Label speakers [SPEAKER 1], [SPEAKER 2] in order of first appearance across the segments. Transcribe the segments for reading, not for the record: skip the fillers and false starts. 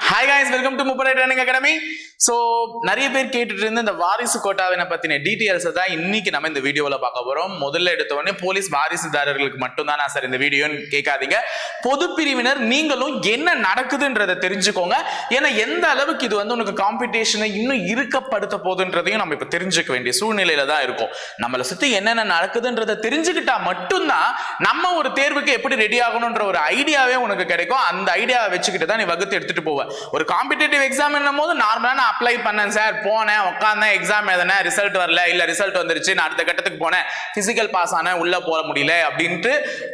[SPEAKER 1] Hi guys, welcome to Mupara Training Academy. So நிறைய பேர் கேட்டுட்டு இருந்து இந்த வாரிசு கோட்டாவினை பத்தின டீட்டெயில்ஸை தான் இன்னைக்கு நம்ம இந்த வீடியோவில் பார்க்க போறோம். முதல்ல எடுத்தவொடனே போலீஸ் வாரிசுதாரர்களுக்கு மட்டும்தான் சார் இந்த வீடியோன்னு கேட்காதீங்க. பொது பிரிவினர் நீங்களும் என்ன நடக்குதுன்றதை தெரிஞ்சுக்கோங்க. ஏன்னா எந்த அளவுக்கு இது வந்து உனக்கு காம்படிஷனை இன்னும் இருக்கப்படுத்த போகுதுன்றதையும் நம்ம இப்போ தெரிஞ்சுக்க வேண்டிய சூழ்நிலையில தான் இருக்கும். நம்மளை சுற்றி என்னென்ன நடக்குதுன்றதை தெரிஞ்சுக்கிட்டா மட்டும்தான் நம்ம ஒரு தேர்வுக்கு எப்படி ரெடி ஆகணுன்ற ஒரு ஐடியாவே உனக்கு கிடைக்கும். அந்த ஐடியாவை வச்சுக்கிட்டு தான் நீ வகுத்து எடுத்துட்டு போவ. ஒரு காம்படிட்டிவ் எக்ஸாம் என்னும் போது நார்மலான அப்ளை பண்ணேன் சார், போனேன், உட்காந்தேன், எக்ஸாம் எழுதினேன், ரிசல்ட் வரல, இல்ல ரிசல்ட் வந்துருச்சு, நான் அடுத்த கட்டத்துக்கு போனேன், பிசிக்கல் பாஸ் ஆனேன், உள்ள போக முடியல அப்படின்ட்டு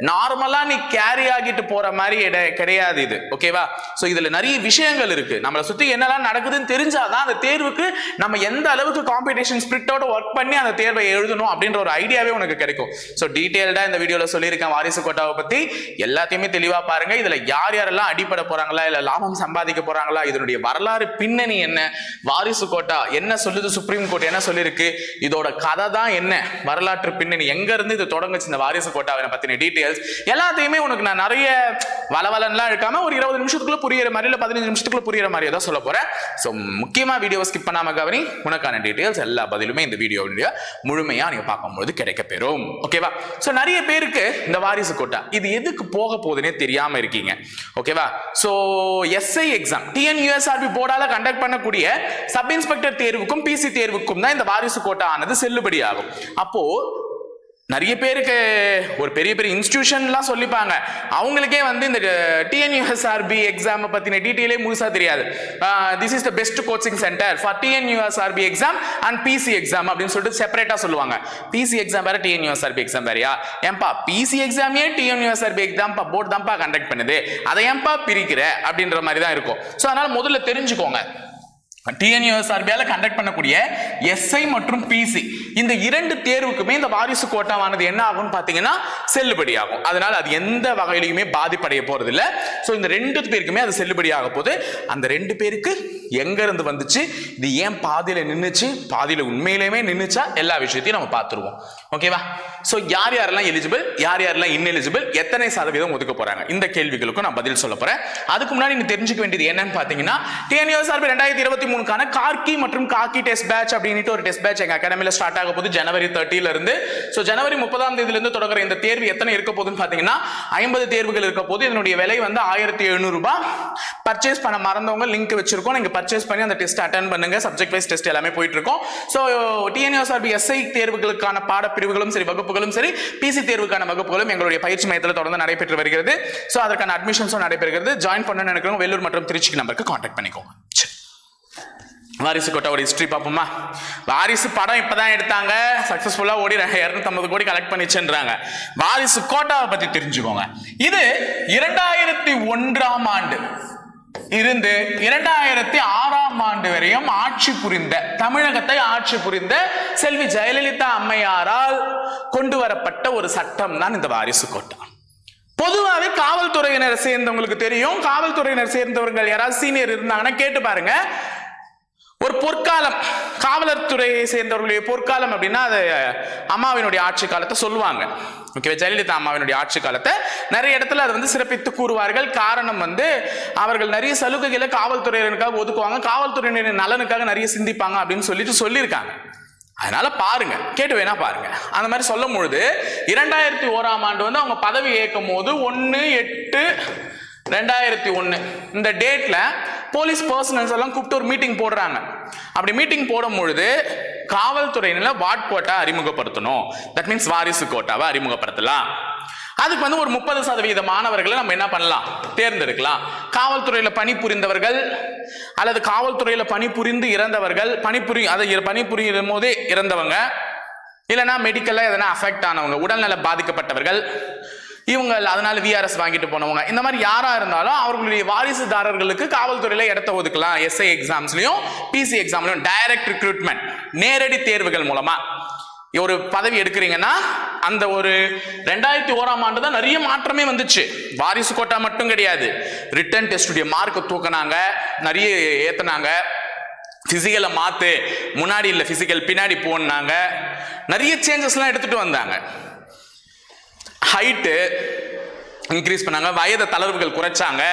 [SPEAKER 1] நார்மலா நீ கேரி ஆகிட்டு போற மாதிரி கிடையாது இது. ஓகேவா? சோ இதுல நிறைய விஷயங்கள் இருக்கு. நம்மளை சுத்தி என்னெல்லாம் நடக்குதுன்னு தெரிஞ்சாதான் அந்த தேர்வுக்கு நம்ம எந்த அளவுக்கு காம்படிஷன் ஸ்பிரிட்டோட ஒர்க் பண்ணி அந்த தேர்வை எழுதணும் அப்படின்ற ஒரு ஐடியாவே உனக்கு கிடைக்கும். சோ டீடைல்டா இந்த வீடியோல சொல்லியிருக்கேன் வாரிசு கோட்டாவை பத்தி. எல்லாத்தையுமே தெளிவா பாருங்க. இதுல யார் யாரெல்லாம் அடிப்பட போறாங்களா, இல்ல லாபம் சம்பாதிக்க போறாங்களா, இதனுடைய வரலாறு பின்னணி என்ன, வாரிசு கோட்டா என்ன சொல்லுது, சுப்ரீம் கோர்ட் என்ன சொல்லிருக்கு, இதோட கதை தான் என்ன, வரலாற்று பின்னணி எங்க இருந்து இது தொடங்குச்சு, இந்த வாரிசு கோட்டாவை பத்தின டீடைல்ஸ் எல்லாத்தையுமே உனக்கு நான் நிறைய வளவலன்லாம் இருக்காம ஒரு 20 நிமிஷத்துக்குள்ள புரியுற மாதிரி, இல்ல 15 நிமிஷத்துக்குள்ள புரியுற மாதிரி தான் சொல்ல போறேன். சோ முக்கியமா வீடியோவை ஸ்கிப் பண்ணாம கவனி. உனக்கான டீடைல்ஸ் எல்லா பதிலுமே இந்த வீடியோவுடைய முழுமையா நீங்க பார்க்கும்போது கிடைக்க பெறும். ஓகேவா? சோ நிறைய பேருக்கு இந்த வாரிசு கோட்டா இது எதுக்கு போக போகுதுன்னே தெரியாம இருக்கீங்க. ஓகேவா? சோ எஸ்ஐ எக்ஸாம் டிஎன்யூஎஸ்ஆர்பி போர்டால கண்டக்ட் பண்ணக்கூடிய சப் இன்ஸ்பெக்டர் தேர்வுக்கும் பிசி தேர்வுக்கும் தான் இந்த வாரிசு கோட்டா ஆனது செல்லுபடி ஆகும். அப்போ நிறைய பேருக்கு ஒரு பெரிய பெரிய இன்ஸ்டிடியூஷன்லாம் சொல்லிப்பாங்க, அவங்களுக்கே வந்து இந்த டிஎன்யூஎஸ்ஆர்பி எக்ஸாம் பத்தின டீட்டெயிலே முழுசா தெரியாது. This is the best coaching centre for TNUSRB exam and PC exam அப்படின்னு சொல்லிட்டு செப்பரேட்டா சொல்லுவாங்க. பிசி எக்ஸாம் வேற, டிஎன்யூஎஸ்ஆர்பி எக்ஸாம் வேறையா? ஏன்பா பிசி எக்ஸாமே டிஎன்யூஎஸ்ஆர்பி எக்ஸாம் போர்டு தான்ப்பா கண்டக்ட் பண்ணுது, அதை ஏன்பா பிரிக்கிற அப்படின்ற மாதிரி தான் இருக்கும். ஸோ அதனால முதல்ல தெரிஞ்சுக்கோங்க, டிஎன்யூஎஸ்ஆர்பியால கண்டக்ட் பண்ணக்கூடிய எஸ்ஐ மற்றும் பிசி இந்த இரண்டு தேர்வுக்குமே இந்த வாரிசு கோட்டாவானது என்ன ஆகும் பாத்தீங்கன்னா செல்லுபடி ஆகும். அதனால அது எந்த வகையிலுமே பாதிப்படைய போறது இல்ல. சோ இந்த ரெண்டு பேருக்குமே அது செல்லுபடி ஆக போகுது. அந்த ரெண்டு பேருக்கு எங்க இருந்து வந்துச்சு, இது ஏன் பாதியில நின்னுச்சு, பாதியில உண்மையிலேயே நின்னுச்சா, எல்லா விஷயத்தையும் நம்ம பார்த்துருவோம். ஓகேவா? சோ யார் யாரெல்லாம் எலிஜிபிள், யார் யாரெல்லாம் இன்எலிஜிபிள், எத்தனை சதவீதம் ஒதுக்க போறாங்க, இந்த கேள்விகளுக்கும் நான் பதில் சொல்ல போறேன். அதுக்கு முன்னாடி நீங்க தெரிஞ்சுக்க வேண்டியது என்னன்னு பாத்தீங்கன்னா, டிஎன்யூஎஸ்ஆர்பி 2023 கார்கி மற்றும் காக்கி டெஸ்ட் பேட்ச் அப்படினு ஒரு டெஸ்ட் பேட்ச் எங்க அகாடமில ஸ்டார்ட் ஆக போகுது ஜனவரி 30ல இருந்து. சோ ஜனவரி 30ஆம் தேதியில இருந்து தொடங்குற இந்த தேர்வு எத்தனை இருக்க போகுதுன்னு பாத்தீங்கன்னா 50 தேர்வுகள் இருக்க போகுது. இதனுடைய விலை வந்து 1700 ரூபாய். பர்ச்சேஸ் பண்ண மறந்தவங்க லிங்க் வச்சிருக்கோம், நீங்க பர்ச்சேஸ் பண்ணி அந்த டெஸ்ட் அட்டெண்ட் பண்ணுங்க. சப்ஜெக்ட் வைஸ் டெஸ்ட் எல்லாமே போயிட்டு இருக்கும். சோ டிஎன்யூஎஸ்ஆர்பி எஸ்ஐ தேர்வுகளுக்கான பாடப்பிரிவுகளும் சரி, வகுப்புகளும் சரி, பிசி தேர்வுக்கான வகுப்புகளும் எங்களுடைய பயிற்சி மையத்தில் தொடர்ந்து நடைபெற்று வருகிறது. சோ அதற்கான அட்மிஷன்ஸும் நடைபெறுகிறது. ஜாயின் பண்ணணும்னு நினைக்கிறவங்க வேலூர் மற்றும் திருச்சி நம்பருக்கு கான்டாக்ட் பண்ணிக்கோங்க. வாரிசு கோட்டாவோட ஹிஸ்டரி பார்ப்போமா? வாரிசு படம் இப்பதான் எடுத்தாங்க, சக்சஸ்ஃபுல்லா ஓடி 250 கோடி கலெக்ட் பண்ணிச்சுன்றாங்க. வாரிசு கோட்டாவை பத்தி தெரிஞ்சுக்கோங்க. இது 2001ஆம் ஆண்டு இருந்து 2006ஆம் ஆண்டு வரையும் ஆட்சி புரிந்த, தமிழகத்தை ஆட்சி புரிந்த செல்வி ஜெயலலிதா அம்மையாரால் கொண்டு வரப்பட்ட ஒரு சட்டம் தான் இந்த வாரிசு கோட்டா. பொதுவாகவே காவல்துறையினர் சேர்ந்தவங்களுக்கு தெரியும். காவல்துறையினர் சேர்ந்தவர்கள் யாராவது சீனியர் இருந்தாங்கன்னா கேட்டு பாருங்க. ஒரு பொற்காலம், காவலர் துறையை சேர்ந்தவர்களுடைய பொற்காலம் அப்படின்னா அது அம்மாவினுடைய ஆட்சி காலத்தை சொல்லுவாங்க. ஓகே, ஜெயலலிதா அம்மாவினுடைய ஆட்சி காலத்தை நிறைய இடத்துல அதை வந்து சிறப்பித்து கூறுவார்கள். காரணம் வந்து அவர்கள் நிறைய சலுகைகளை காவல்துறையினருக்காக ஒதுக்குவாங்க, காவல்துறையினரின் நலனுக்காக நிறைய சிந்திப்பாங்க அப்படின்னு சொல்லியிருக்காங்க. அதனால பாருங்க, கேட்டு வேணா பாருங்க. அந்த மாதிரி சொல்லும் பொழுது 2001ஆம் ஆண்டு வந்து அவங்க பதவி ஏற்கும் போது 1/8/2001 இந்த டேட்ல போலீஸ் பர்சனல்ஸ் எல்லாம் கூப்பிட்டு ஒரு மீட்டிங் போடுறாங்க. அப்படி மீட்டிங் போடும் பொழுது காவல்துறையினர் வார்ட் கோட்டா அறிமுகப்படுத்தணும், தட் மீன்ஸ் வாரிசு கோட்டாவை அறிமுகப்படுத்தலாம். அதுக்கு வந்து ஒரு 30% மாணவர்களை நம்ம என்ன பண்ணலாம், தேர்ந்தெடுக்கலாம். காவல்துறையில பணிபுரிந்தவர்கள் அல்லது காவல்துறையில பணிபுரிந்து இறந்தவர்கள், பணிபுரியும் போதே இறந்தவங்க, இல்லைன்னா மெடிக்கல்ல எதனா அஃபெக்ட் ஆனவங்க, உடல்நல பாதிக்கப்பட்டவர்கள், இவங்க அதனால விஆர்எஸ் வாங்கிட்டு போனவங்க, இந்த மாதிரி யாரா இருந்தாலும் அவர்களுடைய வாரிசுதாரர்களுக்கு காவல்துறையில இடத்த ஒதுக்கலாம். எஸ்ஐ எக்ஸாம்ஸ்லயும் பிசி எக்ஸாம்லயும் டைரக்ட் ரிக்ரூட்மெண்ட், நேரடி தேர்வுகள் மூலமா ஒரு பதவி எடுக்கிறீங்கன்னா அந்த ஒரு 2001ஆம் ஆண்டு தான் நிறைய மாற்றமே வந்துச்சு. வாரிசு கோட்டா மட்டும் கிடையாது, ரிட்டன் டெஸ்டுடைய மார்க் தூக்கினாங்க, நிறைய ஏத்துனாங்க. பிசிக்கலை மாத்து, முன்னாடி இல்ல பிசிக்கல் பின்னாடி போனாங்க, நிறைய சேஞ்சஸ்லாம் எடுத்துட்டு வந்தாங்க. ஹைட்டு இன்க்ரீஸ் பண்ணாங்க, வயது தளர்வுகள் குறைச்சாங்க,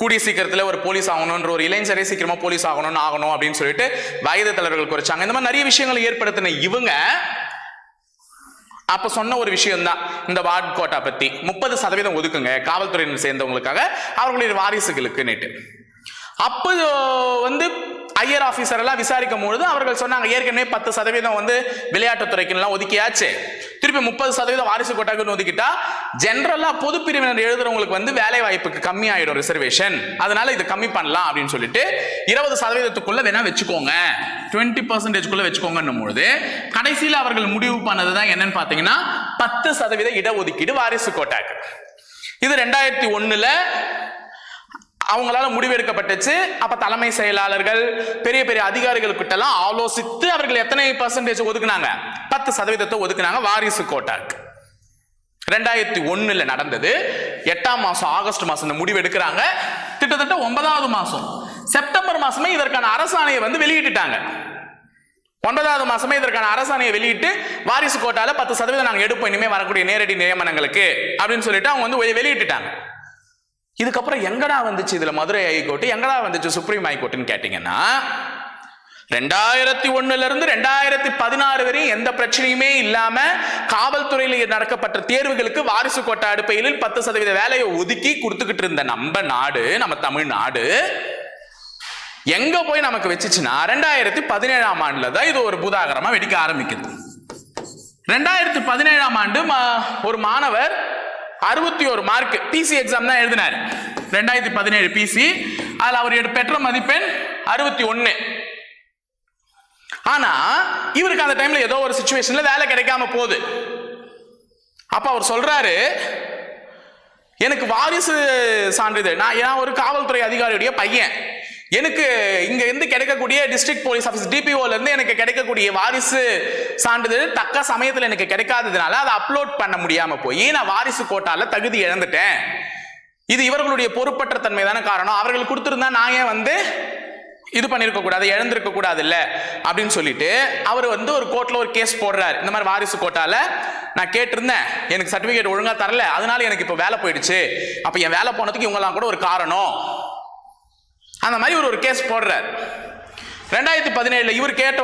[SPEAKER 1] கூடிய சீக்கிரத்துல ஒரு போலீஸ் ஆகணும்ன்ற ஒரு இளைஞரே சீக்கிரமா போலீஸ் ஆகணும் அப்படின்னு சொல்லிட்டு வயது தலைவர்கள் குறைச்சாங்க. இந்த மாதிரி நிறைய விஷயங்களை ஏற்படுத்தின இவங்க அப்ப சொன்ன ஒரு விஷயம் தான் இந்த வார்டு கோட்டா பத்தி. 30% ஒதுக்குங்க காவல்துறையினர் சேர்ந்தவங்களுக்காக அவர்களுடைய வாரிசுகளுக்கு நேற்று. அப்போ ஐயர் ஆபீசர் எல்லாம் விசாரிக்கும் பொழுது அவர்கள் சொன்னாங்க, ஏற்கனவே 10% விளையாட்டுத்துறைக்கு ஒதுக்கியாச்சு, திருப்பி 30% வாரிசு கோட்டாக்கு ஒதுக்கிட்டா ஜெனரலா பொது பிரிவினர் எழுதுறவங்களுக்கு வேலை வாய்ப்புக்கு கம்மி ஆயிடும் ரிசர்வேஷன், அதனால இது கம்மி பண்ணலாம் அப்படின்னு சொல்லிட்டு 20% வேணா வச்சுக்கோங்க, 20% வச்சுக்கோங்கன்னும் பொழுது கடைசியில் அவர்கள் முடிவு பண்ணதுதான் என்னன்னு பாத்தீங்கன்னா 10% இடஒதுக்கீடு வாரிசு கோட்டாக்கு. இது 2001 அவங்களால முடிவெடுக்கப்பட்டுச்சு. அப்ப தலைமை செயலாளர்கள் பெரிய பெரிய அதிகாரிகள் கிட்ட எல்லாம் ஆலோசித்து அவர்கள் எத்தனை % ஒதுக்குனாங்க, 10% ஒதுக்குனாங்க வாரிசு கோட்டாக்கு. 2001 நடந்தது. 8ஆம் மாசம் ஆகஸ்ட் மாசம் இந்த முடிவு எடுக்கிறாங்க. கிட்டத்தட்ட 9வது மாசம் செப்டம்பர் மாசமே இதற்கான அரசாணையை வெளியிட்டுட்டாங்க. 9வது மாசமே இதற்கான அரசாணையை வெளியிட்டு வாரிசு கோட்டால 10% நாங்க எடுப்போம் இனிமே வரக்கூடிய நேரடி நியமனங்களுக்கு அப்படின்னு சொல்லிட்டு அவங்க வெளியிட்டுட்டாங்க. இதுக்கப்புறம் எங்கடா வந்துச்சு இதுல மதுரை ஹைகோர்ட், எங்கடா வந்துச்சு சுப்ரீம் ஹைகோர்ட்னு கேட்டீங்கன்னா 2001 இருந்து 2016 வரை எந்த பிரச்சனையுமே இல்லாம காவல்துறையில் நடக்கப்பட்ட தேர்வுகளுக்கு வாரிசு கோட்டா அடிப்படையில் 10% வேலையை ஒதுக்கி கொடுத்துக்கிட்டு இருந்த நம்ம நாடு, நம்ம தமிழ்நாடு எங்க போய் நமக்கு வச்சுச்சுன்னா 2017ஆம் ஆண்டுல தான் இது ஒரு பூதாகரமா வெடிக்க ஆரம்பிக்குது. 2017ஆம் ஆண்டு ஒரு மாணவர் 61 மார்க் பிசி எக்ஸாம் தான் எழுதினார். 2017 பிசி, அதுல அவர் பெற்ற மதிப்பெண் 61. ஆனா இவருக்கு அந்த டைம்ல ஏதோ ஒரு சிச்சுவேஷன்ல வேலை கிடைக்காம போகுது. அப்ப அவர் சொல்றாரு, எனக்கு வாரிசு சான்றிதழ், நான் ஒரு காவல்துறை அதிகாரியுடைய பையன், எனக்கு இங்க இருந்து கிடைக்கக்கூடிய டிஸ்ட்ரிக்ட் போலீஸ் ஆபீஸ் டிபிஓல இருந்து எனக்கு கிடைக்கக்கூடிய வாரிசு சான்றிதழ் தக்க சமயத்தில் எனக்கு கிடைக்காததுனால அதை அப்லோட் பண்ண முடியாம போய் நான் வாரிசு கோட்டால தகுதி இழந்துட்டேன். இது இவர்களுடைய பொறுப்பற்ற தன்மை தானே காரணம், அவர்கள் கொடுத்திருந்தா நான் ஏன் இது பண்ணிருக்க கூடாது, இழந்திருக்க கூடாது இல்ல அப்படின்னு சொல்லிட்டு அவர் ஒரு கோர்ட்ல ஒரு கேஸ் போடுறாரு. இந்த மாதிரி வாரிசு கோட்டால நான் கேட்டிருந்தேன், எனக்கு சர்டிபிகேட் ஒழுங்கா தரல, அதனால எனக்கு இப்ப வேலை போயிடுச்சு, அப்ப என் வேலை போனதுக்கு இவங்கெல்லாம் கூட ஒரு காரணம், அந்த மாதிரி ஒரு கேஸ் போடுறார். 2017 இவர் கேட்ட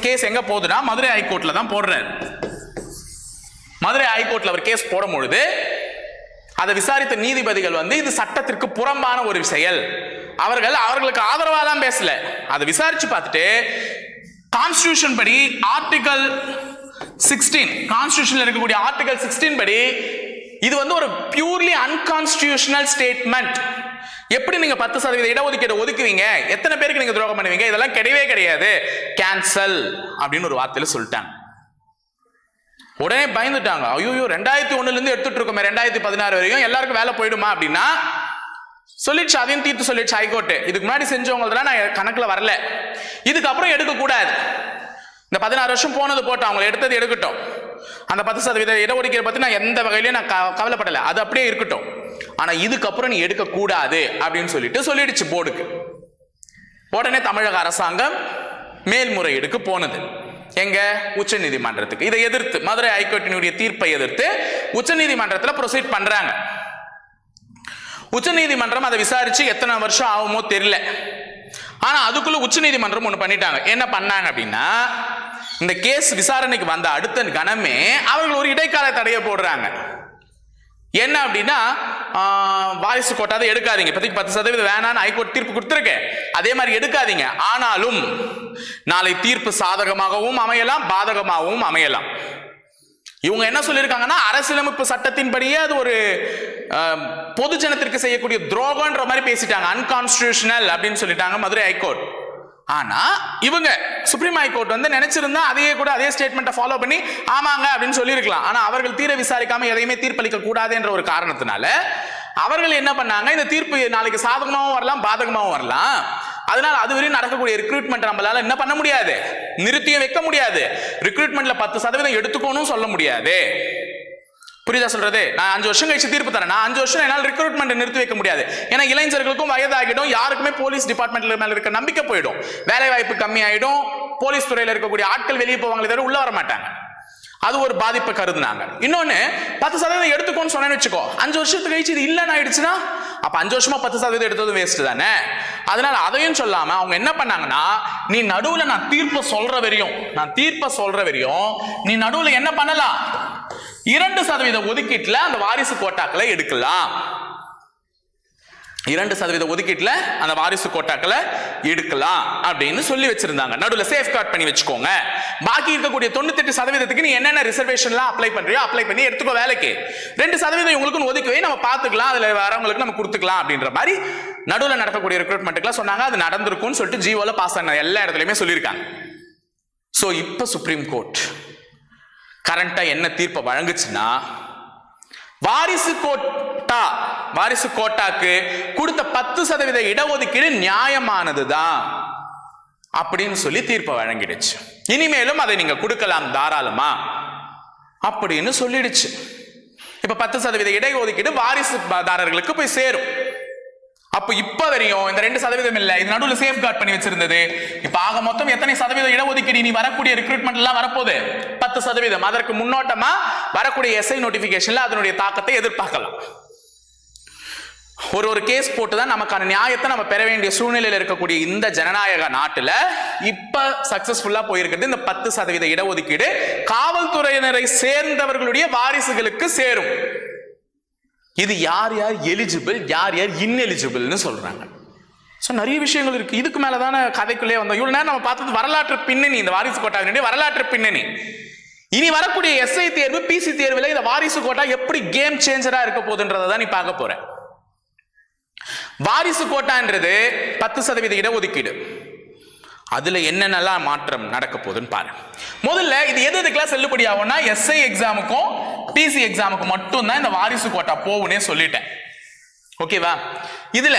[SPEAKER 1] கேஸ் எங்க போகுதுன்னா மதுரை ஹைகோர்ட்ல தான் போடுறார். மதுரை ஹைகோர்ட்ல அவர் கேஸ் போடும் பொழுது அதை விசாரித்த நீதிபதிகள் இது சட்டத்திற்கு புறம்பான ஒரு செயல், அவர்களுக்கு ஆதரவாலாம் பேசல, அதை விசாரிச்சு பார்த்துட்டு கான்ஸ்டிடியூஷன் படி ஆர்டிகல் 16 கான்ஸ்டிடியூஷன்ல இருக்கக்கூடிய ஆர்டிகல் 16 படி இது ஒரு பியூர்லி அன்கான்ஸ்டிடியூஷனல் ஸ்டேட்மெண்ட். எப்படி நீங்க 10% இடஒதுக்கீடு ஒதுக்குவீங்க, எத்தனை பேருக்கு நீங்க துரோகம் பண்ணுவீங்க, இதெல்லாம் கிடையவே கிடையாது, கேன்சல் அப்படின்னு ஒரு வார்த்தையில சொல்லிட்டாங்க. உடனே பயந்துட்டாங்க, ஐயோ 2001 இருந்து எடுத்துட்டு இருக்கோமே 2016 வரைக்கும் எல்லாருக்கும் வேலை போயிடுமா அப்படின்னா சொல்லிடுச்சு, அதையும் தீர்த்து சொல்லிடுச்சு ஹைகோர்ட். இதுக்கு முன்னாடி செஞ்சவங்க நான் கணக்குல வரல, இதுக்கப்புறம் எடுக்க கூடாது, இந்த 16 வருஷம் போனது போட்டோம், அவங்க எடுத்தது எடுக்கட்டும், அந்த 10% இடஒதுக்கீடு பத்தி நான் எந்த வகையிலையும் நான் கவலைப்படல, அது அப்படியே இருக்கட்டும், ஆனா இதுக்கப்புறம் நீ எடுக்க கூடாது அப்படின்னு சொல்லிடுச்சு போர்டுக்கு. உடனே தமிழக அரசாங்கம் மேல்முறையீடுக்கு போனது, எங்க உச்ச நீதிமன்றத்துக்கு. இதை எதிர்த்து மதுரை ஹைகோர்ட்டினுடைய தீர்ப்பை எதிர்த்து உச்ச நீதிமன்றத்தில் ப்ரொசீட் பண்றாங்க. உச்ச நீதிமன்றம் அதை விசாரிச்சு எத்தனை வருஷம் ஆகுமோ தெரியல, ஆனா அதுக்குள்ள உச்ச நீதிமன்றம் ஒண்ணு பண்ணிட்டாங்க. என்ன பண்ணாங்க அப்படின்னா, இந்த கேஸ் விசாரணைக்கு வந்த அடுத்த கணமே அவர்கள் ஒரு இடைக்கால தடையை போடுறாங்க. என்ன அப்படின்னா, வாரிசு கோட்டாதை எடுக்காதீங்க, இப்போதைக்கு 10% வேணான்னு ஹைகோர்ட் தீர்ப்பு கொடுத்துருக்கு, அதே மாதிரி எடுக்காதீங்க, ஆனாலும் நாளை தீர்ப்பு சாதகமாகவும் அமையலாம் பாதகமாகவும் அமையலாம். இவங்க என்ன சொல்லியிருக்காங்கன்னா, அரசியலமைப்பு சட்டத்தின்படியே அது ஒரு பொது ஜனத்திற்கு செய்யக்கூடிய துரோகம்ன்ற மாதிரி பேசிட்டாங்க, அன்கான்ஸ்டிடியூஷனல் அப்படின்னு சொல்லிட்டாங்க மதுரை ஹைகோர்ட். ஆனா இவங்க சுப்ரீம் ஹைகோர்ட் நினைச்சிருந்தா அதையே கூட அதே ஸ்டேட்மெண்ட்டை ஃபாலோ பண்ணி ஆமாங்க அப்படின்னு சொல்லியிருக்கலாம். ஆனா அவர்கள் தீர விசாரிக்காம எதையுமே தீர்ப்பளிக்க கூடாது என்ற ஒரு காரணத்தினால அவர்கள் என்ன பண்ணாங்க, இந்த தீர்ப்பு நாளைக்கு சாதகமாகவும் வரலாம் பாதகமாகவும் வரலாம், அதனால அதுவரையும் நடக்கக்கூடிய ரிக்ரூட்மெண்ட் நம்மளால என்ன பண்ண முடியாது, நிறுத்தியும் வைக்க முடியாது, ரிக்ரூட்மெண்ட்ல 10% எடுத்துக்கணும் சொல்ல முடியாது. புரியுதா சொல்றது? நான் 5 வருஷம் கழிச்சு தீர்ப்பு தரேன், நான் 5 வருஷம் என்னால் ரிக்ரூட்மெண்ட் நிறுத்தி வைக்க முடியாது. ஏன்னா இளைஞர்களுக்கும் வயதாகிடும், யாருக்குமே போலீஸ் டிபார்ட்மெண்ட்ல மேல இருக்க நம்பிக்கை போயிடும், வேலை வாய்ப்பு கம்மி ஆயிடும், போலீஸ் துறையில இருக்கக்கூடிய ஆட்கள் வெளியே போவாங்களே தவிர உள்ள வர மாட்டாங்க. அது ஒரு பாதிப்பை கருதுனாங்க. இன்னொன்னு 10% எடுத்துக்கோன்னு சொன்னேன்னு வச்சுக்கோ, 5 வருஷத்துக்கு கழிச்சு இது இல்லைன்னு ஆயிடுச்சுன்னா அப்ப 5 வருஷமா 10% எடுத்தது வேஸ்ட் தானே. அதனால அதையும் சொல்லாம அவங்க என்ன பண்ணாங்கன்னா, நீ நடுவுல நான் தீர்ப்பை சொல்ற வரையும் நீ நடுவுல என்ன பண்ணலாம், 2% ஒதுக்கீட்டுல அந்த வாரிசு கோட்டாக்களை எடுக்கலாம். 2% ஒதுக்கீட்டுல அந்த வாரிசு கோட்டாக்களை எடுக்கலாம் அப்படின்னு சொல்லி வச்சிருந்தாங்க. நடுவில் சேஃப் கார்ட் பண்ணி வச்சுக்கோங்க. பாக்கி இருக்கக்கூடிய 98% நீ என்னென்ன ரிசர்வேஷன்லாம் அப்ளை பண்றியோ அப்ளை பண்ணி எடுத்துக்கோ வேலைக்கு. 2% உங்களுக்கு ஒதுக்கவே நம்ம பார்த்துக்கலாம், அதுல வரவங்களுக்கு நம்ம கொடுத்துக்கலாம் அப்படின்ற மாதிரி நடுவில் நடக்கக்கூடிய ரெக்ரூட்மெண்ட்டுக்குலாம் சொன்னாங்க. அது நடந்திருக்கும்னு சொல்லிட்டு ஜியோல பாஸ் ஆன எல்லா இடத்துலையுமே சொல்லியிருக்காங்க. ஸோ இப்போ சுப்ரீம் கோர்ட் கரண்டா என்ன தீர்ப்பை வழங்குச்சுன்னா, வாரிசு கோட்டாக்கு கொடுத்த 10% இடஒதுக்கீடு நியாயமானதுதான் அப்படின்னு சொல்லி தீர்ப்பை வழங்கிடுச்சு. இனிமேலும் அதை நீங்க கொடுக்கலாம் தாராளமா அப்படின்னு சொல்லிடுச்சு. இப்ப 10% இடஒதுக்கீடு வாரிசுதாரர்களுக்கு போய் சேரும். அப்ப இப்ப வரையும் இந்த 2% இல்ல, இது நடுவில் சேஃப் கார்ட் பண்ணி வச்சிருந்தது. இப்ப ஆக மொத்தம் எத்தனை சதவீதம் இடஒதுக்கீடு இனி வரக்கூடிய ரெக்ரூட்மெண்ட் எல்லாம் வரப்போகுது? 10%. அதற்கு முன்னோட்டமா வரக்கூடிய எஸ்ஐ நோட்டிபிகேஷன்ல அதனுடைய தாக்கத்தை எதிர்பார்க்கலாம். ஒரு கேஸ் போட்டுதான் நமக்கான நியாயத்தை நம்ம பெற வேண்டிய சூழ்நிலையில் இருக்கக்கூடிய இந்த ஜனநாயக நாட்டுல இப்ப சக்சஸ்ஃபுல்லா போயிருக்கிறது. இந்த 10% இடஒதுக்கீடு காவல்துறையினரை சேர்ந்தவர்களுடைய வாரிசுகளுக்கு சேரும். இது யார் யார் எலிஜிபிள், யார் யார் இன்எலிஜிபிள்னு சொல்றாங்க. ஸோ நிறைய விஷயங்கள் இருக்கு. இதுக்கு மேலதான கதைக்குள்ளே வந்தோம். இவ்வளவு நேரம் நம்ம பார்த்தது வரலாற்று பின்னணி, இந்த வாரிசு கோட்டாவினுடைய வரலாற்று பின்னணி. இனி வரக்கூடிய எஸ்ஐ தேர்வு, பிசி தேர்வுல இந்த வாரிசு கோட்டா எப்படி கேம் சேஞ்சரா இருக்க போகுதுன்றதை தான் நீ பார்க்க போற. வாரிசு கோட்டான்றது 10% இடஒதுக்கீடு. அதுல என்னென்னலாம் மாற்றம் நடக்க போகுதுன்னு பாரு. முதல்ல இது எதுக்கெல்லாம் செல்லுபடி ஆகும்னா, எஸ்ஐ எக்ஸாமுக்கும் பிசி எக்ஸாமுக்கு மட்டும் தான் இந்த வாரிசு கோட்டா போகும்னே சொல்லிட்டேன். ஓகேவா? இதுல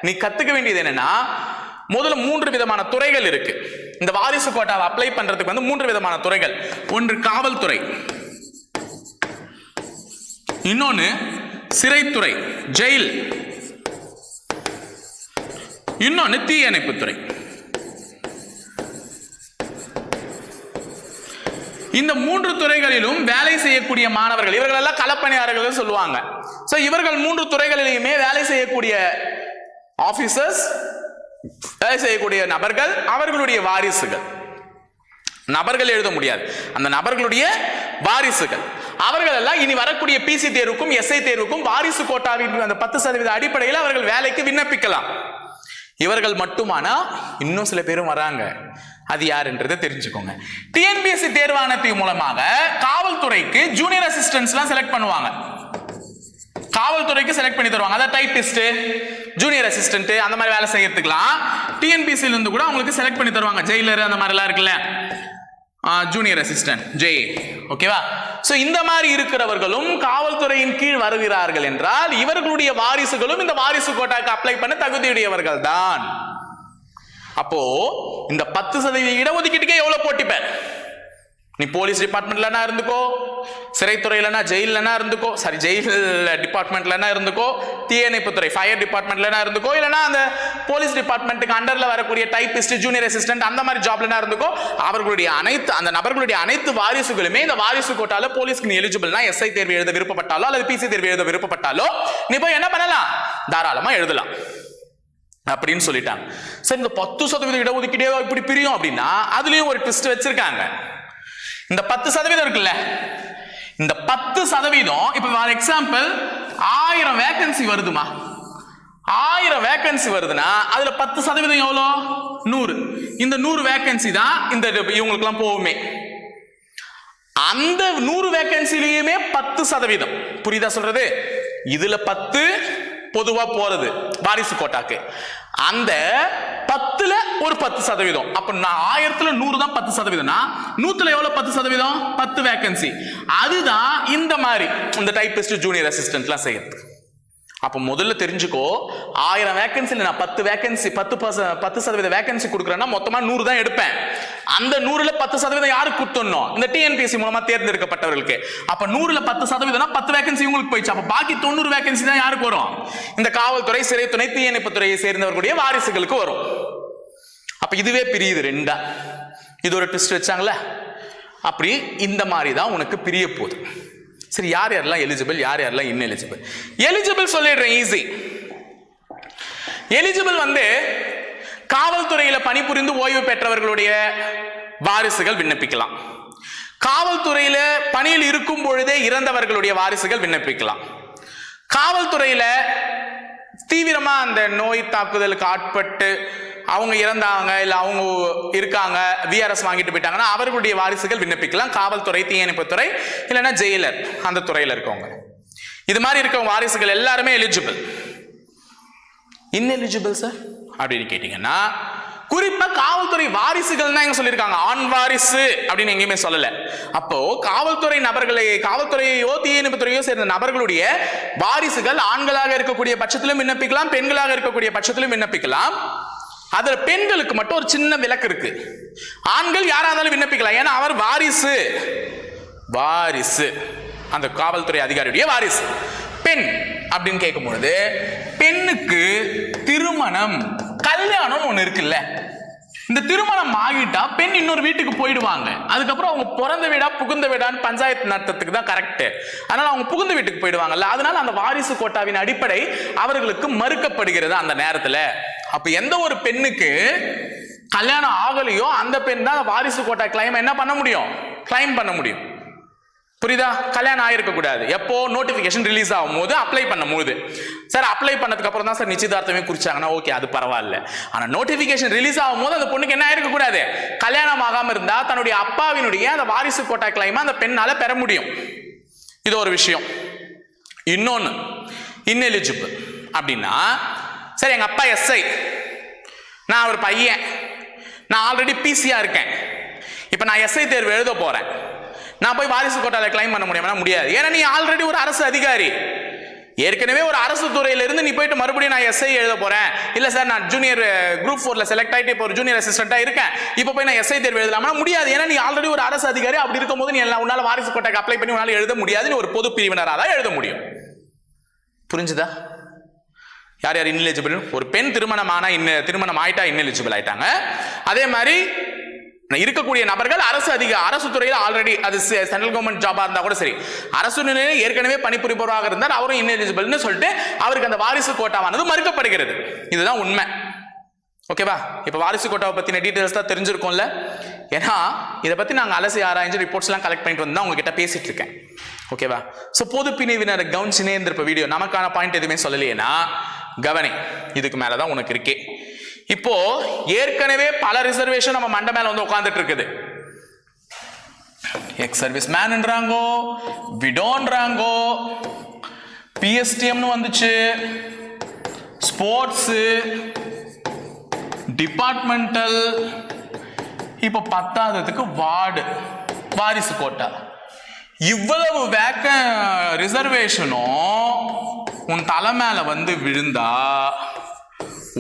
[SPEAKER 1] நீ கத்துக்க வேண்டியது என்னன்னா, முதல்ல 3 விதமான துறைகள் இருக்கு. இந்த வாரிசு கோட்டாவை அப்ளை பண்றதுக்கு 3 விதமான துறைகள். ஒன்று காவல்துறை, இன்னொன்னு சிறைத்துறை ஜெயில், இன்னொன்னு தீயணைப்புத்துறை. இந்த 3 துறைகளிலும் வேலை செய்யக்கூடிய மாணவர்கள், இவர்கள் எல்லாம் களப்பணியாளர்கள் சொல்லுவாங்க. சோ இவர்கள் 3 துறைகளிலுமே வேலை செய்யக்கூடிய ஆபீசர்ஸ், வேலை செய்யக்கூடிய நபர்கள், அவர்களுடைய வாரிசுகள். நபர்கள் எழுத முடியாது, அந்த நபர்களுடைய வாரிசுகள். அவர்கள் எல்லாம் இனி வரக்கூடிய பிசி தேர்வுக்கும் எஸ்ஐ தேர்வுக்கும் வாரிசு கோட்டாவின் அந்த 10% அடிப்படையில் அவர்கள் வேலைக்கு விண்ணப்பிக்கலாம். இவர்கள் மட்டுமானா இன்னும் சில பேரும் வராங்க. அது யாருன்றதை தெரிஞ்சுக்கோங்க. டிஎன்பிஎஸ்சி தேர்வாணையத்தின் மூலமாக காவல்துறைக்கு ஜூனியர் அசிஸ்டன்ட்ஸ்லாம் செலக்ட் பண்ணுவாங்க. காவல்துறைக்கு செலக்ட் பண்ணி தருவாங்க. அதாவது டைப்பிஸ்ட், ஜூனியர் அசிஸ்டன்ட் அந்த மாதிரி வேலை செய்யறதுக்குலாம் டிஎன்பிஎஸ்சில இருந்து கூட அவங்களுக்கு செலக்ட் பண்ணி தருவாங்க. ஜெயிலர் அந்த மாதிரிலாம் இருக்குல்ல, ஜூனியர் அசிஸ்டன்ட் ஜெய். ஓகேவா? சோ இந்த மாதிரி இருக்கிறவர்களும் காவல்துறையின் கீழ் வருகிறார்கள் என்றால் இவர்களுடைய வாரிசுகளும் இந்த வாரிசு கோட்டாக்கு அப்ளை பண்ண தகுதியுடையவர்கள் தான். அப்போ இந்த 10% இடஒதுக்கீட்டுக்கே எவ்வளவு போட்டிப்ப? நீ போலீஸ் டிபார்ட்மெண்ட்லனா இருந்துக்கோ, சிறைத்துறையிலனா ஜெயிலனா இருந்துக்கோ, சாரி ஜெயில் டிபார்ட்மெண்ட்லனா இருந்துக்கோ, தீயணைப்புத்துறை ஃபயர் டிபார்ட்மெண்ட்லனா இருந்துக்கோ, இல்லனா அந்த போலீஸ் டிபார்ட்மெண்ட்டுக்கு அண்டர்ல வரக்கூடிய டைப்பிஸ்ட், ஜூனியர் அசிஸ்டன்ட் அந்த மாதிரி ஜாப்லனா இருந்துக்கோ, அவர்களுடைய அந்த நபர்களுடைய அனைத்து வாரிசுகளுமே இந்த வாரிசு கோட்டால போலீஸ்க்கு எலிஜிபிள்னா எஸ்ஐ தேர்வு எழுத விருப்பப்பட்டாலோ அல்லது பிசி தேர்வு எழுத விருப்பப்பட்டாலோ நீ போய் என்ன பண்ணலாம், தாராளமா எழுதலாம் அப்படின்னு சொல்லிட்டாங்க. சரி, இந்த 10% இடஒதுக்கீடே இப்படி பிரியும் அப்படின்னா அதுலயும் ஒரு ட்விஸ்ட் வச்சிருக்காங்க. இந்த 10% இருக்குல்ல, இந்த 10% இப்ப ஃபார் எக்ஸாம்பிள் 1000 வேகன்சி வருதுமா, 1000 வேகன்சி வருதுன்னா அதுல 10% எவ்வளோ? 100. இந்த 100 வேகன்சி தான் இந்த இவங்களுக்கு எல்லாம் போகுமே. அந்த 100 வேகன்சிலயுமே 10%. புரியுதா சொல்றது? இதுல 10 பொதுவா போறது வாரிசு கோட்டாக்கு, அந்த 10ல ஒரு 10%. அப்ப 1000ல 100 தான் 10%. 100ல எவ்வளவு 10%? 10 வேகன்சி. அதுதான் இந்த மாதிரி இந்த டைப்பிஸ்ட், ஜூனியர் அசிஸ்டன்ட்லாம் செய்யறது. அப்ப முதல்ல தெரிஞ்சுக்கோ, 1000 வேகன்சில நான் 10 வேகன்சி 10% வேகன்சி கொடுக்குறேன்னா மொத்தமா 100 தான் எடுப்பேன். அந்த 100ல 10% யாருக்கு கொடுத்தணும்? இந்த டிஎன்பிஎஸ்சி மூலமா தேர்ந்தெடுக்கப்பட்டவர்களுக்கு. அப்ப 100ல 10%னா 10 வேகன்சி உங்களுக்கு போயிடுச்சு. அப்ப பாக்கி 90 வேகன்சி தான் யாருக்கு வரும்? இந்த காவல்துறை, சிறைத்துறை, தீயணைப்புத்துறையை சேர்ந்தவர்களுடைய வாரிசுகளுக்கு வரும். அப்ப இதுவே பிரியுது ரெண்டா. இது ஒரு ட்விஸ்ட் வச்சாங்களே, அப்படி இந்த மாதிரி தான் உனக்கு பிரிய போகுது. சரி, யார் யாரெல்லாம் எலிஜிபிள், யார் யாரெல்லாம் இன்எலிஜிபிள்? எலிஜிபிள் சொல்லிடுறேன், ஈஸி. எலிஜிபிள் வந்து காவல்துறையில பணிபுரிந்து ஓய்வு பெற்றவர்களுடைய வாரிசுகள் விண்ணப்பிக்கலாம். காவல்துறையில பணியில் இருக்கும் பொழுதே இறந்தவர்களுடைய வாரிசுகள் விண்ணப்பிக்கலாம். காவல்துறையில தீவிரமா அந்த நோய் தாக்குதலுக்கு ஆட்பட்டு அவங்க இறந்தாங்க இல்ல அவங்க இருக்காங்க விஆர்எஸ் வாங்கிட்டு போயிட்டாங்கன்னா அவர்களுடைய வாரிசுகள் விண்ணப்பிக்கலாம். காவல்துறை, தீயணைப்புத்துறை இல்லைன்னா ஜெயிலர் அந்த துறையில இருக்கவங்க, இது மாதிரி இருக்க வாரிசுகள் எல்லாருமே எலிஜிபிள். இன்எலிஜிபிள் சார் அப்படின்னு கேட்டீங்கன்னா குறிப்பா காவல்துறை வாரிசுகள் தான் சொல்லியிருக்காங்க, ஆண் வாரிசு அப்படின்னு எங்கேயுமே சொல்லல. அப்போ காவல்துறை நபர்களை, காவல்துறையோ தீயணைப்புத்துறையோ சேர்ந்த நபர்களுடைய வாரிசுகள் ஆண்களாக இருக்கக்கூடிய பட்சத்திலும் விண்ணப்பிக்கலாம், பெண்களாக இருக்கக்கூடிய பட்சத்திலும் விண்ணப்பிக்கலாம். அதுல பெண்களுக்கு மட்டும் ஒரு சின்ன விலக்கு இருக்கு. ஆண்கள் யாரா இருந்தாலும் விண்ணப்பிக்கலாம், ஏன்னா அவர் வாரிசு, வாரிசு அந்த காவல்துறை அதிகாரியுடைய வாரிசு. பெண் அப்படின்னு கேட்கும் பொழுது பெண்ணுக்கு திருமணம், கல்யாணம் ஒண்ணு இருக்குல்ல, இந்த திருமணம் ஆகிட்டா பெண் இன்னொரு வீட்டுக்கு போயிடுவாங்க. அதுக்கப்புறம் அவங்க பிறந்த வீடா புகுந்த வீடான்னு பஞ்சாயத்து நடத்துறதுக்கு தான் கரெக்ட். அதனால அவங்க புகுந்த வீட்டுக்கு போயிடுவாங்கல்ல, அதனால அந்த வாரிசு கோட்டாவின் அடிப்படை அவர்களுக்கு மறுக்கப்படுகிறது அந்த நேரத்துல. அப்ப எந்த ஒரு பெண்ணுக்கு கல்யாணம் ஆகலையோ அந்த பெண் தான் வாரிசு கோட்டா கிளைம் என்ன பண்ண முடியும், கிளைம் பண்ண முடியும். புரியுதா? கல்யாணம் ஆயிருக்க கூடாது. எப்போ நோட்டிபிகேஷன் ரிலீஸ் ஆகும் போது அப்ளை பண்ணும் போது. சார் அப்ளை பண்ணதுக்கு அப்புறம் தான் சார் நிச்சயதார்த்தமே குறிச்சாங்கன்னா ஓகே, அது பரவாயில்ல. ஆனா நோட்டிபிகேஷன் ரிலீஸ் ஆகும் போது அந்த பொண்ணுக்கு என்ன ஆயிருக்க கூடாது, கல்யாணம் ஆகாம இருந்தா தன்னுடைய அப்பாவினுடைய அந்த வாரிசு கோட்டா கிளைம் அந்த பெண்ணால பெற முடியும். இது ஒரு விஷயம். இன்னொன்னு இன்எலிஜிபிள் அப்படின்னா, சரி எங்க அப்பா எஸ்ஐ, நான் ஒரு பையன், நான் ஆல்ரெடி பிசியா இருக்கேன், இப்ப நான் எஸ்ஐ தேர்வு எழுத போறேன், நான் போய் வாரிசு கோட்டால கிளைம் பண்ண முடியுமா? முடியாது. ஏன்னா நீ ஆல்ரெடி ஒரு அரசு அதிகாரி, ஏற்கனவே ஒரு அரசு துறையில இருந்து நீ போயிட்டு மறுபடியும் நான் எஸ்ஐ எழுத போறேன், இல்ல சார் நான் ஜூனியர் குரூப் 4ல செலக்ட் ஆயிட்டு இப்போ ஒரு ஜூனியர் அசிஸ்டண்டா இருக்கேன், இப்போ போய் நான் எஸ்ஐ தேர்வு எழுதலாமா? முடியாது. ஏன்னா நீ ஆல்ரெடி ஒரு அரசு அதிகாரி. அப்படி இருக்கும்போது நீ உன்னால வாரிசு கோட்டாக்கு அப்ளை பண்ணி உன்னால எழுத முடியாது. நீ ஒரு பொது பிரிவினராக தான் எழுத முடியும். புரிஞ்சுதா? யார் யார் இன்எலிஜிபிள்? ஒரு பெண் திருமணம் ஆயிட்டா இன்எலிஜிபிள் ஆயிட்டாங்க. அதே மாதிரி இருக்கக்கூடிய நபர்கள் அரசு துறையில் ஆல்ரெடி, அது சென்ட்ரல் கவர்மெண்ட் ஜாபா இருந்தா கூட சரி, அரசு நிலையில் ஏற்கனவே பணிபுரிபவராக இருந்தார், அவரும் இன்எலிஜிபிள்னு சொல்லிட்டு அவருக்கு அந்த வாரிசு கோட்டாவானது மறுக்கப்படுகிறது. இதுதான் உண்மை. ஓகேவா? இப்ப வாரிசு கோட்டாவை பத்தின டீடைல்ஸ் தான் தெரிஞ்சிருக்கும்ல. ஏன்னா இதை பத்தி நாங்க அலசி ஆராய்ஞ்சு ரிப்போர்ட்ஸ் எல்லாம் கலெக்ட் பண்ணிட்டு வந்து உங்ககிட்ட பேசிட்டு இருக்கேன். ஓகேவா? சோ பொது பிரிவினர் கவனிச்சுனே இருந்திருப்ப வீடியோ, நமக்கான பாயிண்ட் எதுவுமே சொல்லலையேனா கவனி, இதுக்கு மேலதான் உனக்கு இருக்கே. இப்போ ஏற்கனவே பல ரிசர்வேஷன் நம்ம மண்ட மேல வந்து உட்கார்ந்துட்டு இருக்குது. எக்ஸ் சர்வீஸ் மேன்ன்றாங்கோ, விடோன்றாங்கோ, பிஎஸ்டிஎம்னு வந்துச்சு, ஸ்போர்ட்ஸ், டிபார்ட்மெண்டல், இப்போ 10ஆவதுக்கு வார்டு வாரிசு கோட்டா. இவ்வளவு ரிசர்வேஷனும் உன் தலை மேல வந்து விழுந்தா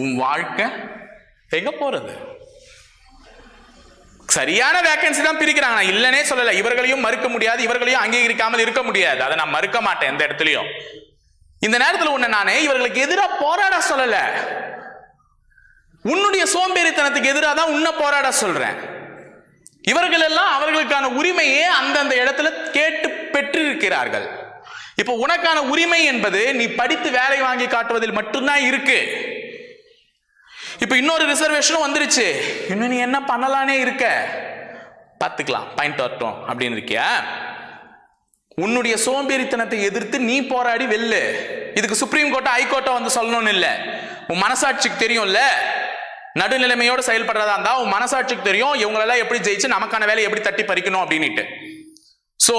[SPEAKER 1] உன் வாழ்க்கை எங்க போறது? சரியான வேகன்சி தான் பிரிக்கிறாங்க, நான் இல்லனே சொல்லல. இவர்களையும் மறுக்க முடியாது, இவர்களையும் அங்கீகரிக்காமல் இருக்க முடியாது. அதை நான் மறுக்க மாட்டேன் எந்த இடத்துலயும். இந்த நேரத்தில் உன்னை நானே இவர்களுக்கு எதிராக போராட சொல்லல, உன்னுடைய சோம்பேறித்தனத்துக்கு எதிராக தான் உன்னை போராட சொல்றேன். இவர்கள் எல்லாம் அவர்களுக்கான உரிமையே அந்தந்த இடத்துல கேட்டு பெற்றிருக்கிறார்கள். இப்ப உனக்கான உரிமை என்பது நீ படித்து வேலை வாங்கி காட்டுவதில் மட்டும்தான் இருக்கு. இப்ப இன்னொரு ரிசர்வேஷனும் வந்துருச்சு, இன்னும் நீ என்ன பண்ணலானே இருக்க, பார்த்துக்கலாம் பாயிண்ட் வரட்டும் அப்படின்னு இருக்கியா? உன்னுடைய சோம்பேறித்தனத்தை எதிர்த்து நீ போராடி வெல்லு. இதுக்கு சுப்ரீம் கோர்ட்டை ஹைகோர்ட்டை வந்து சொல்லணும்னு இல்லை, உன் மனசாட்சிக்கு தெரியும்ல. நடுநிலைமையோடு செயல்படுறதா இருந்தா உன் மனசாட்சிக்கு தெரியும் இவங்களெல்லாம் எப்படி ஜெயிச்சு நமக்கான வேலையை எப்படி தட்டி பறிக்கணும் அப்படின்னுட்டு. சோ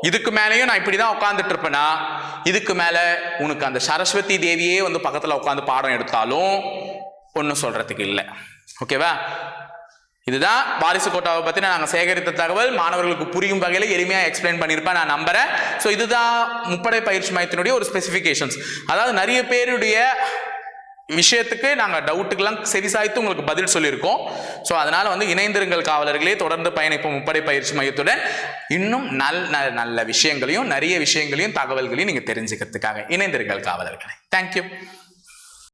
[SPEAKER 1] இதுக்கு மேலேயும் நான் இப்படிதான் உட்கார்ந்துட்டு இருப்பேனா, இதுக்கு மேல உனக்கு அந்த சரஸ்வதி தேவியே வந்து பக்கத்துல உட்காந்து பாடம் எடுத்தாலும் ஒன்னும் சொல்றதுக்கு இல்லை. ஓகேவா? இதுதான் வாரிசு கோட்டாவை பத்தி நாங்க சேகரித்த தகவல். மாணவர்களுக்கு புரியும் வகையில எளிமையா எக்ஸ்பிளைன் பண்ணிருப்பேன் நான் நம்புறேன். சோ இதுதான் முப்படை பயிற்சி மையத்தினுடைய ஒரு ஸ்பெசிபிகேஷன்ஸ். அதாவது நிறைய பேருடைய விஷயத்துக்கு நாங்க டவுட்டுக்கெல்லாம் செவிசாய்த்து உங்களுக்கு பதில் சொல்லியிருக்கோம். ஸோ அதனால வந்து இணைந்திருங்கள் காவலர்களே, தொடர்ந்து பயணிப்போம் முப்படை பயிற்சி மையத்துடன். இன்னும் நல்ல விஷயங்களையும் நிறைய விஷயங்களையும் தகவல்களையும் நீங்க தெரிஞ்சுக்கிறதுக்காக இணைந்திருங்கள் காவலர்களே. தேங்க்யூ.